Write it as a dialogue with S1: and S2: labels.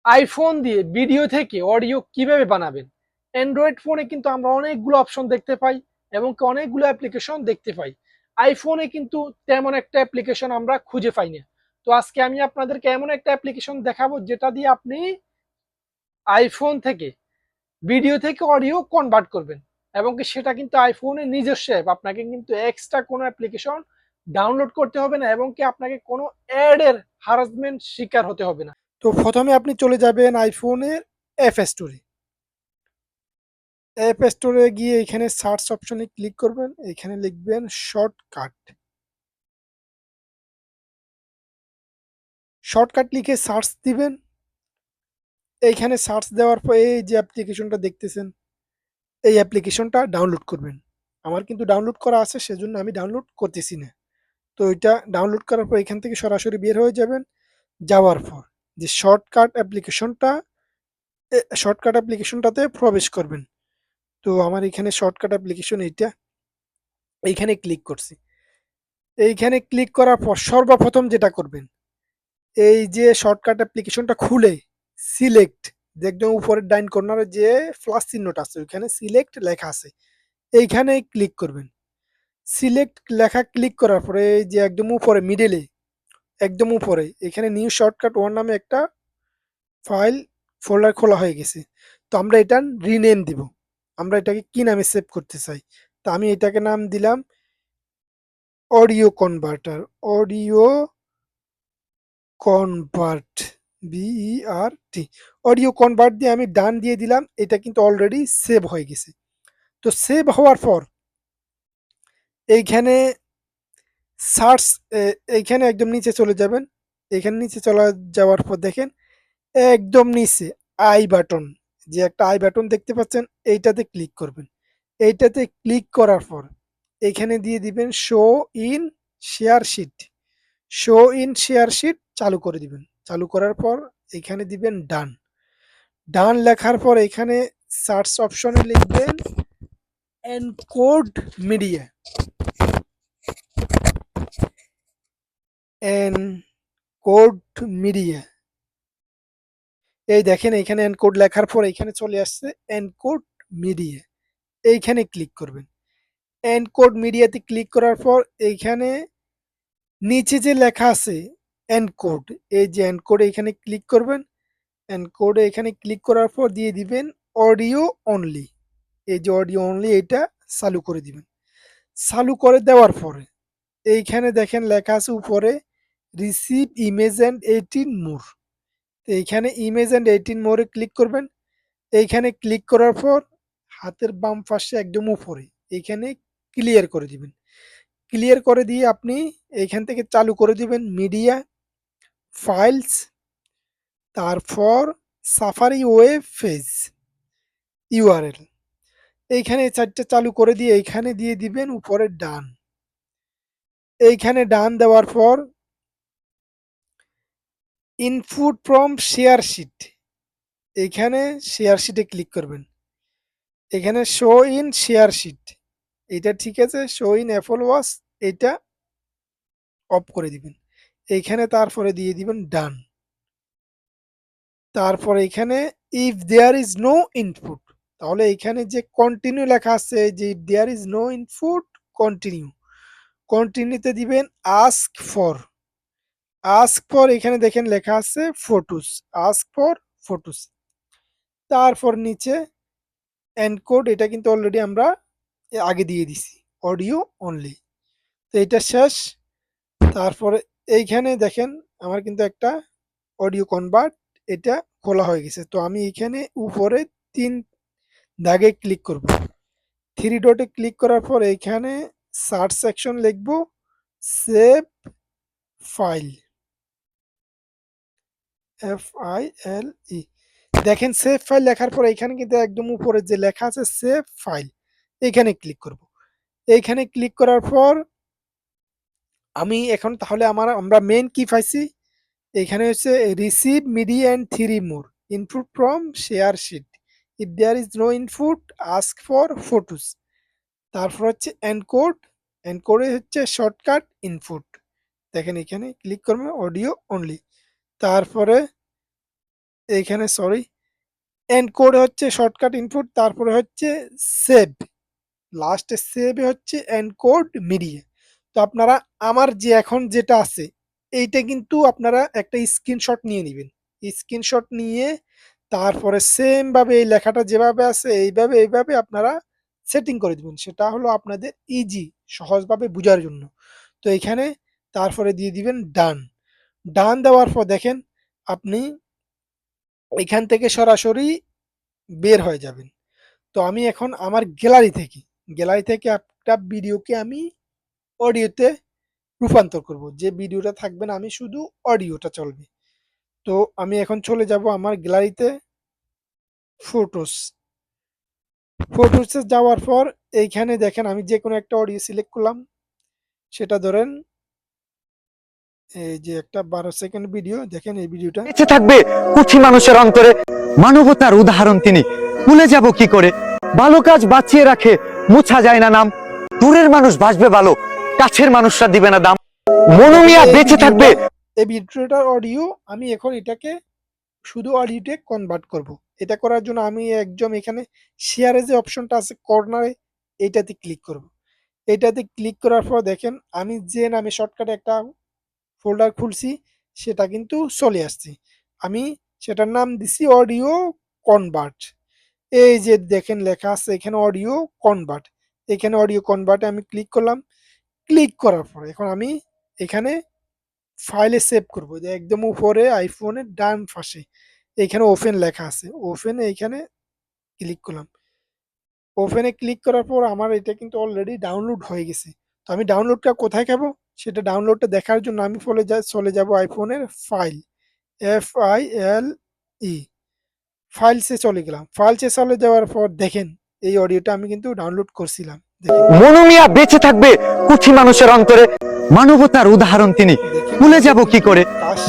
S1: IPhone দিয়ে video থেকে audio কিভাবে বানাবেন। অ্যান্ড্রয়েড ফোনে কিন্তু আমরা অনেকগুলো অপশন দেখতে পাই এবং অনেকগুলো অ্যাপ্লিকেশন দেখতে পাই। আইফোনে কিন্তু তেমন একটা অ্যাপ্লিকেশন আমরা খুঁজে পাই না। তো আজকে আমি আপনাদেরকে এমন একটা অ্যাপ্লিকেশন দেখাবো যেটা দিয়ে আপনি আইফোন থেকে ভিডিও থেকে অডিও কনভার্ট করবেন এবং সেটা কিন্তু আইফোনের নিজস্ব অ্যাপ। আপনাকে কিন্তু এক্সট্রা কোনো অ্যাপ্লিকেশন ডাউনলোড করতে হবে না এবং আপনাকে কোনো অ্যাডের হারাসমেন্ট শিকার হতে হবে না। তো প্রথমে আপনি চলে যাবেন আইফোনের অ্যাপ স্টোরে। অ্যাপ স্টোরে গিয়ে এখানে সার্চ অপশনে ক্লিক করবেন, এখানে লিখবেন শর্টকাট। শর্টকাট লিখে সার্চ দিবেন। এইখানে সার্চ দেওয়ার পর এই যে অ্যাপ্লিকেশনটা দেখতেছেন, এই অ্যাপ্লিকেশনটা ডাউনলোড করবেন। আমার কিন্তু ডাউনলোড করা আছে, সেজন্য আমি ডাউনলোড করতেছি না। তো এটা ডাউনলোড করার পর এখান থেকে সরাসরি বের হয়ে যাবেন। যাওয়ার পর যে শর্টকাট অ্যাপ্লিকেশনটাতে প্রবেশ করবেন। তো আমার এখানে শর্টকাট অ্যাপ্লিকেশন এইটা, এইখানে ক্লিক করছি। এইখানে ক্লিক করার পর সর্বপ্রথম যেটা করবেন, এই যে শর্টকাট অ্যাপ্লিকেশনটা খুলে সিলেক্ট, যে একদম উপরের ডাইন কর্নারে যে প্লাস চিহ্নটা আছে ওইখানে সিলেক্ট লেখা আছে, এইখানে ক্লিক করবেন। সিলেক্ট লেখা ক্লিক করার পরে এই যে একদম উপরে মিডলে, একদম উপরে এখানে নিউ শর্টকাট ওয়ান নামে একটা ফাইল ফোল্ডার খোলা হয়ে গেছে। তো আমরা এটা রিনেম দিব। আমরা এটাকে কি নামে সেভ করতে চাই? তো আমি এটাকে নাম দিলাম audio converter. Audio convert, B E R T, audio convert দিয়ে আমি ডান দিয়ে দিলাম। এটা কিন্তু অলরেডি সেভ হয়ে গেছে। তো সেভ হওয়ার পর এইখানে সার্চ, এইখানে একদম নিচে চলে যাবেন। এখানে নিচে চলে যাওয়ার পর দেখেন একদম নিচে আই বাটন, যে একটা আই বাটন দেখতে পাচ্ছেন, এইটাতে ক্লিক করবেন। এইটাতে ক্লিক করার পর এখানে দিয়ে দিবেন show in share sheet. Show in share sheet চালু করে দিবেন। চালু করার পর এখানে দিবেন ডান। ডান লেখার পর এখানে সার্চ অপশনে লিখবেন এনকোড মিডিয়া। এনকোড মিডিয়া, এই দেখেন এখানে এনকোড লেখার পর এখানে চলে আসছে এনকোড মিডিয়া। এইখানে ক্লিক করবেন। এনকোড মিডিয়াতে ক্লিক করার পর এইখানে নিচে যে লেখা আছে এনকোড, এই যে এনকোড এখানে ক্লিক করবেন। এনকোডে এখানে ক্লিক করার পর দিয়ে দিবেন অডিও অনলি। এই যে অডিও অনলি এটা চালু করে দিবেন। চালু করে দেওয়ার পরে এইখানে দেখেন লেখা আছে উপরে রিসিভ ইমেজ অ্যান্ড 18 মোর। তো এইখানে ইমেজ অ্যান্ড 18 মোরে ক্লিক করবেন। এইখানে ক্লিক করার পর হাতের বাম পাশে একদম উপরে এইখানে ক্লিয়ার করে দিবেন। ক্লিয়ার করে দিয়ে আপনি এইখান থেকে চালু করে দিবেন মিডিয়া, ফাইলস, তারপর সাফারি ওয়েব পেজ, ইউআরএল। এইখানে ৪ টা চালু করে দিয়ে এইখানে দিয়ে দিবেন উপরে ডান। এইখানে ডান দেওয়ার পর ইনপুট ফ্রম শেয়ার শিট, এইখানে শেয়ার শিটে ক্লিক করবেন। এখানে শো ইন শেয়ার শিট, এটা ঠিক আছে। শো ইন অ্যাপল ওয়াচ এটা অফ করে দিবেন। এইখানে তারপরে দিয়ে দিবেন ডান। তারপরে এখানে if there is no input, তাহলে এখানে যে কন্টিনিউ লেখা আছে, যে if there is no input continue, কন্টিনিউতে দিবেন আস্ক ফর। আস্ক ফর এখানে দেখেন লেখা আছে ফটোস, আস্ক ফর ফটোস। তারপর নিচে এনকোড, এটা কিন্তু অলরেডি আমরা আগে দিয়ে দিছি অডিও অনলি। তো এটা শেষ। তারপরে এইখানে দেখেন আমার কিন্তু একটা অডিও কনভার্ট এটা খোলা হয়ে গেছে। তো আমি এখানে উপরে ৩ দাগে ক্লিক করব। 3 ডটে ক্লিক করার পর এইখানে সার্চ সেকশন লিখব সেভ ফাইল, FILE। দেখেন সেভ ফাইল লেখার পর এইখানে কিন্তু একদম উপরে যে লেখা আছে সেভ ফাইল, এইখানে ক্লিক করব। এইখানে ক্লিক করার পর আমি এখন তাহলে আমরা মেইন কি পাইছি, এখানে হচ্ছে receive media and 3 more, input from share sheet, if there is no input ask for photos. তারপর হচ্ছে এনকোড, এনকোডে হচ্ছে শর্টকাট ইনপুট। দেখেন এখানে ক্লিক করবেন অডিও অনলি। তারপরে এইখানে সরি এনকোড হচ্ছে শর্টকাট ইনপুট, তারপরে হচ্ছে সেভ, লাস্টে সেভে হচ্ছে এনকোড মিডিয়া। তো আপনারা আমার যে এখন যেটা আছে এইটা কিন্তু আপনারা একটা স্ক্রিনশট নিয়ে নিবেন। স্ক্রিনশট নিয়ে তারপরে সেম ভাবে এই লেখাটা যেভাবে আছে এইভাবে আপনারা সেটিং করে দিবেন। সেটা হলো আপনাদের ইজি সহজভাবে বুঝার জন্য। তো এখানে তারপরে দিয়ে দিবেন ডান। ডান দেওয়ার পর দেখেন আপনি এখান থেকে সরাসরি বের হয়ে যাবেন। তো আমি এখন আমার গ্যালারি থেকে একটা ভিডিওকে আমি অডিওতে রূপান্তর করব। যে ভিডিওটা থাকবে না আমি শুধু অডিওটা চলবে। তো আমি এখন চলে যাব আমার গ্যালারিতে ফটোস। ফটোসে যাওয়ার পর এইখানে দেখেন আমি যেকোনো একটা অডিও সিলেক্ট করলাম। সেটা ধরেন এই যে একটা 12 সেকেন্ড ভিডিও দেখেন এই ভিডিওটা।
S2: বেঁচে থাকবে কুচি মানুষের অন্তরে, মানবতার উদাহরণ তিনি, ভুলে যাব কি করে, ভালো কাজ বাঁচিয়ে রাখে, মুছা যায় না নাম, দূরের মানুষ বাঁচবে ভালো, কাছের মানুষরা দিবে না দাম, মনুমিয়া বেঁচে থাকবে।
S1: এই ভিডিওটার অডিও আমি এখন এটাকে শুধু অডিওতে কনভার্ট করব। এটা করার জন্য আমি একদম এখানে শেয়ারে যে অপশনটা আছে কর্নারে এইটাতে ক্লিক করব। এটাতে ক্লিক করার পর দেখেন আমি যে নামে শর্টকাটে একটা ফোল্ডার খুলছি সেটা কিন্তু চলে আসছে। আমি সেটার নাম দিছি অডিও কনভার্ট। এই যে দেখেন লেখা আছে এখানে অডিও কনভার্ট। এখানে অডিও কনভার্টে আমি ক্লিক করলাম। ক্লিক করার পর এখন আমি এখানে ফাইলে সেভ করব। যে একদম উপরে আইফোনের ডান পাশে এখানে ওপেন লেখা আছে। ওপেনে এইখানে ক্লিক করলাম। ওপেনে ক্লিক করার পর আমার এটা কিন্তু অলরেডি ডাউনলোড হয়ে গেছে। তো আমি ডাউনলোডটা কোথায় খাবো? সেটা ডাউনলোডটা দেখার জন্য আমি চলে যাব আইফোনের ফাইল, FILE ফাইলসে চলে গেলাম। ফাইলসে চলে যাওয়ার পর দেখেন এই অডিওটা আমি কিন্তু ডাউনলোড করছিলাম। দেখেন,
S2: মনুমিয়া বেঁচে থাকবে কুচি মানুষের অন্তরে, মানবতার উদাহরণ তিনি,
S1: দেখেন
S2: ভুলে
S1: এটা
S2: যাব কি
S1: কিন্তু
S2: করে।
S1: কাজ